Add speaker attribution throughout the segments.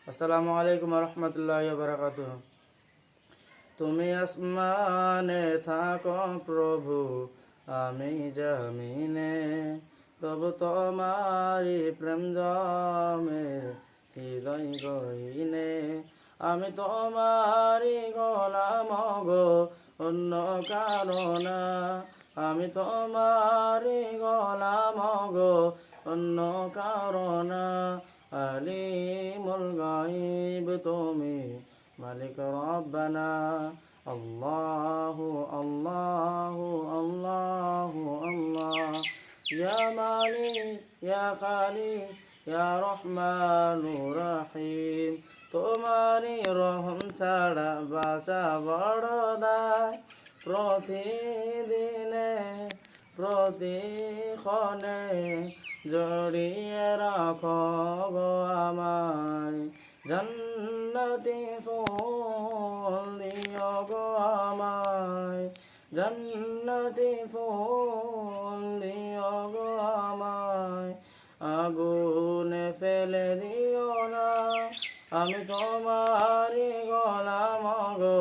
Speaker 1: আসসালামু আলাইকুম রহমতুল্লাহি ওয়া বারাকাতুহু। তুমি আসমানে থাকো প্রভু, আমি জমিনে, তবু তোমারি প্রেম জমে হৃদয় গহীনে। আমি তোমারি গোলাম গো, অন্য কারো না। আমি তোমারি গোলাম গো, অন্য কারো না। আলিমুল গায়ব তুমি, মালিক রব্বানা। আল্লাহু আল্লাহু আল্লাহু আল্লাহ। ইয়া মালিক ইয়া খালিক ইয়া রহমানুর রহিম। তোমারি রহম ছাড়া বাঁচা বড় দায়। প্রতিদিনে প্রতিক্ষণে জড়িয়ে রাখো গো আমায়। জান্নাতি ফুল দিও গো আমায়, জান্নাতি ফুল দিও গো আমায়। আগুনে ফেলে দিও না, আমি তোমারি গোলাম গো,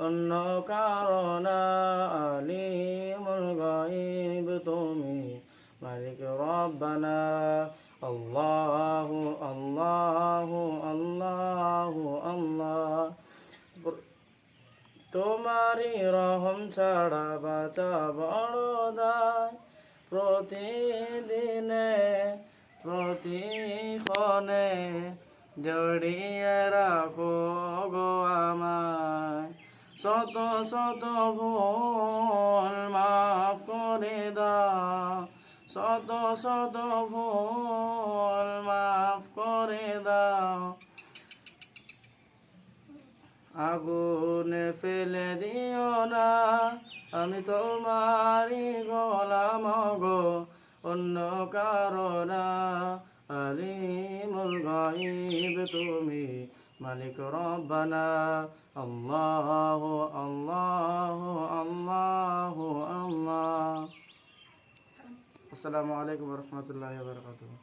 Speaker 1: অন্য কারো না। আলিমুল গায়ব তুমি, মালিক রব্বানা। আল্লাহু আল্লাহু আল্লাহু আল্লাহ। তোমারি রহম ছাড়া বাঁচা বড় দায়। প্রতিদিনে প্রতিক্ষণে জড়িয়ে রাখো গো আমায়। শত শত ভুল মাফ করে দাও, শত শত ভুল মাফ করে দাও। আগুনে ফেলে দিও না, আমি তোমারি গোলাম গো, অন্য কারো না। আলিমুল গায়ব তুমি, মালিক রব্বানা। আল্লাহু আল্লাহু আল্লাহু আল্লাহ। আসসালামু আলাইকুম রহমতুল্লাহি ওয়া বারাকাতুহু।